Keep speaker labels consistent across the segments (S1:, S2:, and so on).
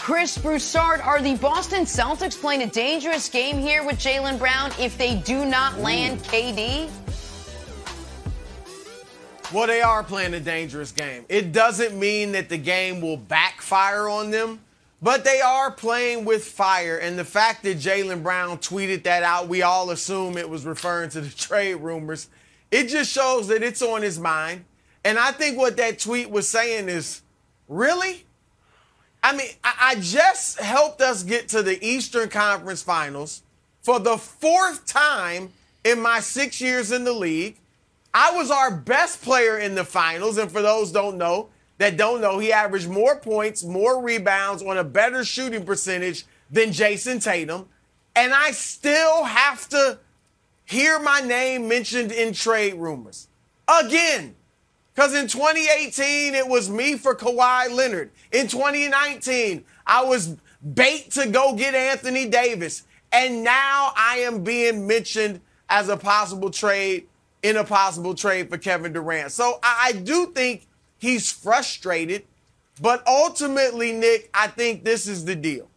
S1: Chris Broussard, are the Boston Celtics playing a dangerous game here with Jaylen Brown if they do not land KD?
S2: Well, they are playing a dangerous game. It doesn't mean that the game will backfire on them, but they are playing with fire. And the fact that Jaylen Brown tweeted that out, we all assume it was referring to the trade rumors. It just shows that it's on his mind. And I think what that tweet was saying is, really? I mean, I just helped us get to the Eastern Conference Finals for the 4th time in my 6 years in the league. I was our best player in the finals, and for those that don't know, he averaged more points, more rebounds on a better shooting percentage than Jason Tatum, and I still have to hear my name mentioned in trade rumors. Again, because in 2018, it was me for Kawhi Leonard. In 2019, I was bait to go get Anthony Davis, and now I am being mentioned as a possible trade for Kevin Durant. So I do think he's frustrated, but ultimately, Nick, I think this is the deal.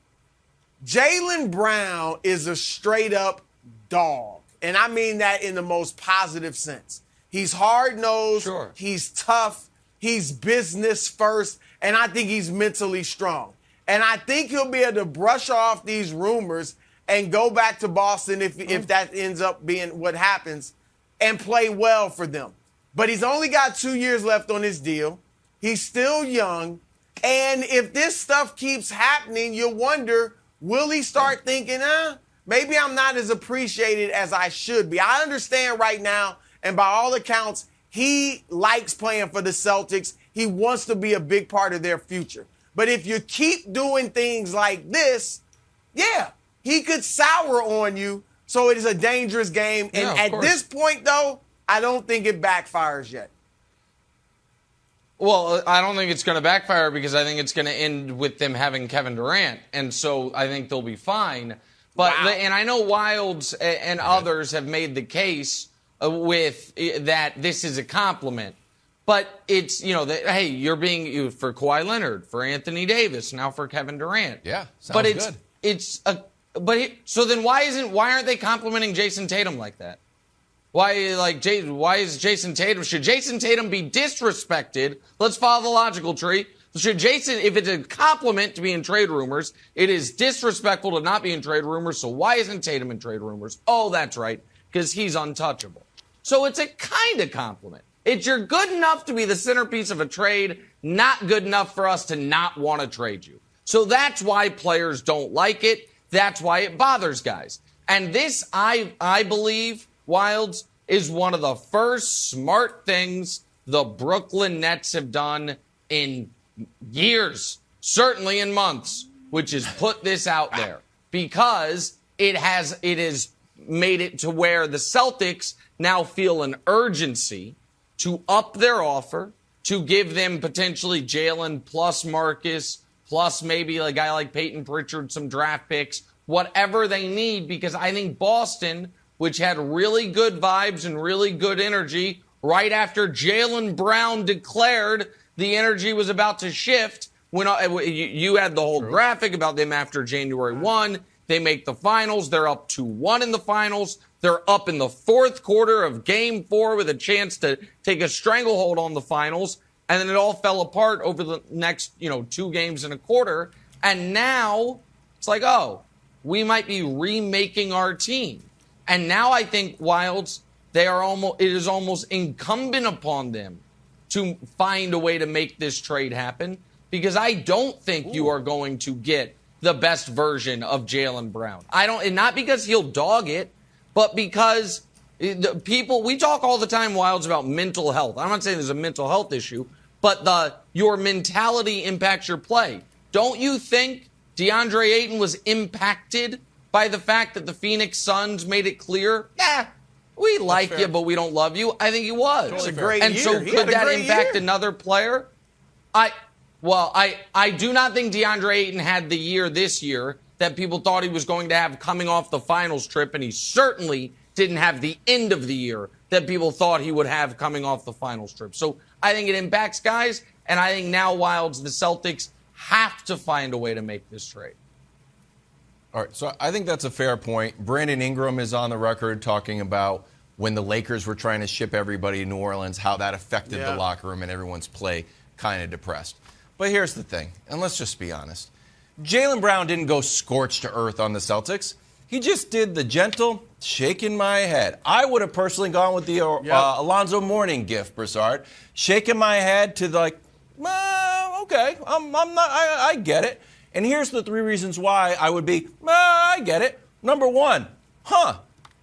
S2: Jaylen Brown is a straight-up dog, and I mean that in the most positive sense. He's hard-nosed, sure. He's tough, he's business first, and I think he's mentally strong. And I think he'll be able to brush off these rumors and go back to Boston if that ends up being what happens, and play well for them. But he's only got 2 years left on his deal. He's still young. And if this stuff keeps happening, you wonder, will he start thinking, maybe I'm not as appreciated as I should be. I understand right now, and by all accounts, he likes playing for the Celtics. He wants to be a big part of their future. But if you keep doing things like this, yeah, he could sour on you. So it is a dangerous game. And at this point, though, I don't think it backfires yet.
S3: Well, I don't think it's going to backfire because I think it's going to end with them having Kevin Durant. And so I think they'll be fine. But and I know Wilds and others have made the case with that this is a compliment. But it's, that, hey, you're being for Kawhi Leonard, for Anthony Davis, now for Kevin Durant.
S4: Yeah, sounds good.
S3: So then why aren't they complimenting Jason Tatum like that? Why is Jason Tatum? Should Jason Tatum be disrespected? Let's follow the logical tree. Should Jason, if it's a compliment to be in trade rumors, it is disrespectful to not be in trade rumors. So why isn't Tatum in trade rumors? Oh, that's right, because he's untouchable. So it's a kind of compliment. You're good enough to be the centerpiece of a trade, not good enough for us to not want to trade you. So that's why players don't like it. That's why it bothers guys. And this, I believe, Wilds, is one of the first smart things the Brooklyn Nets have done in years, certainly in months, which is put this out there because it has made it to where the Celtics now feel an urgency to up their offer, to give them potentially Jaylen plus Marcus, plus maybe a guy like Peyton Pritchard, some draft picks, whatever they need, because I think Boston, which had really good vibes and really good energy right after Jaylen Brown declared the energy was about to shift, when you had the whole graphic about them after January 1. They make the finals. They're up 2-1 in the finals. They're up in the fourth quarter of Game 4 with a chance to take a stranglehold on the finals. And then it all fell apart over the next, 2 games and a quarter. And now it's like, we might be remaking our team. And now I think Wilds, it is almost incumbent upon them to find a way to make this trade happen, because I don't think you are going to get the best version of Jaylen Brown. And not because he'll dog it, but because we talk all the time, Wilds, about mental health. I'm not saying there's a mental health issue, but your mentality impacts your play. Don't you think DeAndre Ayton was impacted by the fact that the Phoenix Suns made it clear, we like you, but we don't love you? I think he was.
S2: It was a great year.
S3: So could that impact another player? I do not think DeAndre Ayton had the year this year that people thought he was going to have coming off the finals trip, and he certainly didn't have the end of the year that people thought he would have coming off the finals trip. So I think it impacts guys, and I think now, Wilds, the Celtics have to find a way to make this trade.
S4: All right, so I think that's a fair point. Brandon Ingram is on the record talking about when the Lakers were trying to ship everybody to New Orleans, how that affected the locker room and everyone's play kind of depressed. But here's the thing, and let's just be honest. Jaylen Brown didn't go scorched to earth on the Celtics. He just did the gentle shaking my head. I would have personally gone with the Alonzo Mourning gift, Broussard. Shaking my head to okay, I get it. And here's the 3 reasons why I would be, I get it. Number 1,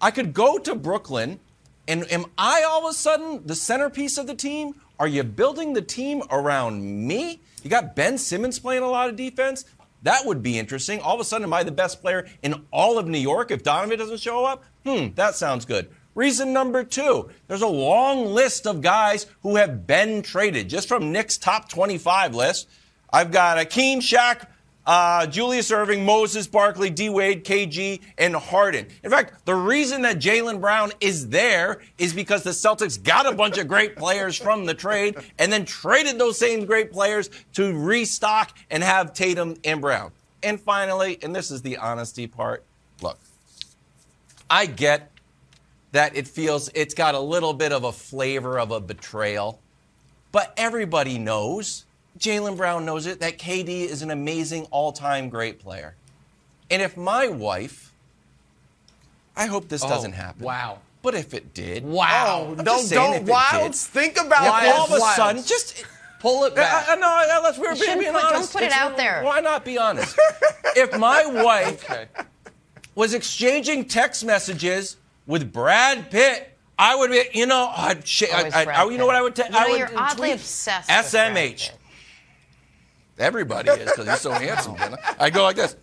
S4: I could go to Brooklyn, and am I all of a sudden the centerpiece of the team? Are you building the team around me? You got Ben Simmons playing a lot of defense? That would be interesting. All of a sudden, am I the best player in all of New York if Donovan doesn't show up? That sounds good. Reason number 2, there's a long list of guys who have been traded. Just from Nick's top 25 list, I've got Akeem, Shaq, Julius Erving, Moses, Barkley, D-Wade, KG, and Harden. In fact, the reason that Jaylen Brown is there is because the Celtics got a bunch of great players from the trade and then traded those same great players to restock and have Tatum and Brown. And finally, and this is the honesty part, look, I get that it's got a little bit of a flavor of a betrayal, but everybody knows, Jaylen Brown knows it, that KD is an amazing all-time great player. And if my wife, I hope this doesn't happen.
S3: Wow.
S4: But if it did.
S3: Wow.
S2: Don't Wilds. Think about this.
S4: All of a sudden, just
S3: pull it back.
S4: We're being honest.
S1: Don't put it out there.
S4: Why not be honest? If my wife was exchanging text messages with Brad Pitt, I would be, you know what I would tell?
S1: You're oddly obsessed with
S4: SMH.
S1: Brad Pitt.
S4: Everybody is because he's so handsome. I go like this,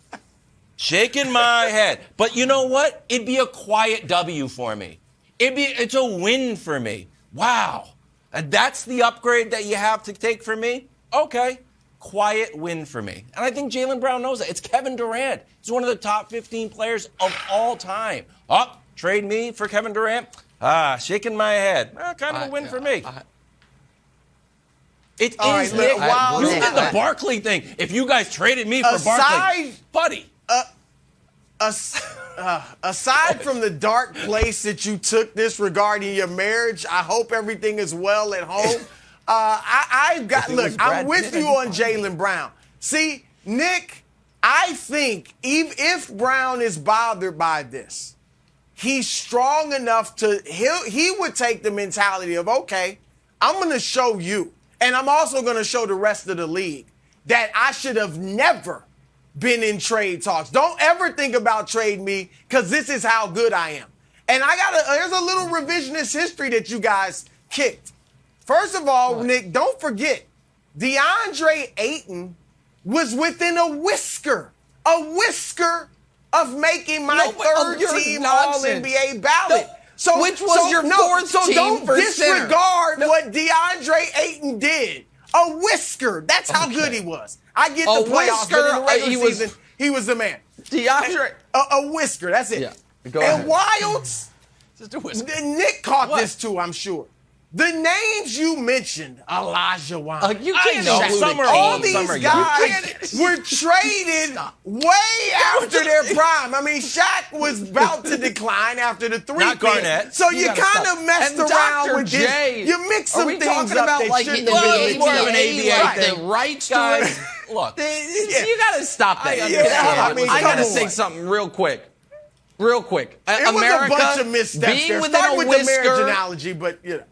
S4: shaking my head. But you know what? It'd be a quiet W for me. It's a win for me. Wow. And that's the upgrade that you have to take for me? Okay. Quiet win for me. And I think Jaylen Brown knows that. It's Kevin Durant. He's one of the top 15 players of all time. Trade me for Kevin Durant? Shaking my head. Kind of a win for me. It is, Nick. You did the Barkley thing. If you guys traded me for Barkley, buddy.
S2: Aside from the dark place that you took this regarding your marriage, I hope everything is well at home. I'm with you on Jaylen Brown. See, Nick, I think if Brown is bothered by this, he's strong enough he would take the mentality of, okay, I'm going to show you, and I'm also going to show the rest of the league that I should have never been in trade talks. Don't ever think about trade me because this is how good I am. And there's a little revisionist history that you guys kicked. First of all, Nick, don't forget, DeAndre Ayton was within a whisker of making my third-team All-NBA ballot.
S3: Which was your fourth team
S2: don't
S3: for
S2: disregard what DeAndre Ayton did. A whisker. That's how good he was. I get the playoffs, but in the regular season, he was the man.
S3: DeAndre.
S2: A whisker. That's it.
S3: Yeah. Go ahead.
S2: And Wilds,
S4: Just a whisker.
S2: Nick caught this too, I'm sure. The names you mentioned, Elijah Wan,
S3: you can't know
S2: all these guys were traded way after their prime. I mean, Shaq was about to decline after the three.
S4: Not Garnett.
S2: So you kind of messed around with this. You mixed some things up that shouldn't have been.
S4: More of an ABA thing.
S3: The Wright
S4: Guys, look.
S3: You got to stop that.
S2: I
S3: got to say something real quick. It
S2: was a bunch of missteps there. Start with the marriage analogy, but you know.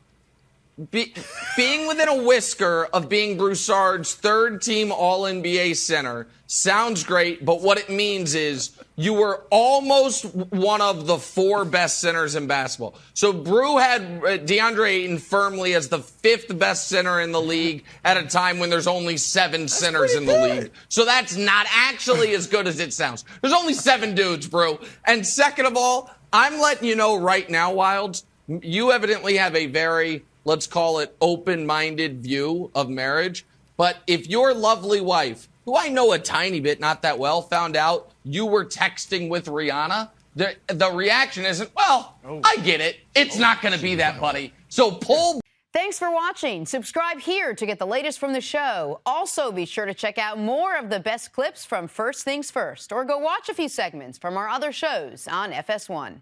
S3: Being within a whisker of being Broussard's third-team All-NBA center sounds great, but what it means is you were almost one of the 4 best centers in basketball. So Brew had DeAndre Ayton firmly as the 5th best center in the league at a time when there's only 7 centers in the league. So that's not actually as good as it sounds. There's only 7 dudes, Brew. And second of all, I'm letting you know right now, Wilds, you evidently have a very, let's call it, open-minded view of marriage. But if your lovely wife, who I know a tiny bit, not that well, found out you were texting with Rihanna, the reaction isn't, well, I get it. It's not going to be that, buddy. So pull
S1: Thanks for watching. Subscribe here to get the latest from the show. Also, be sure to check out more of the best clips from First Things First, or go watch a few segments from our other shows on FS1.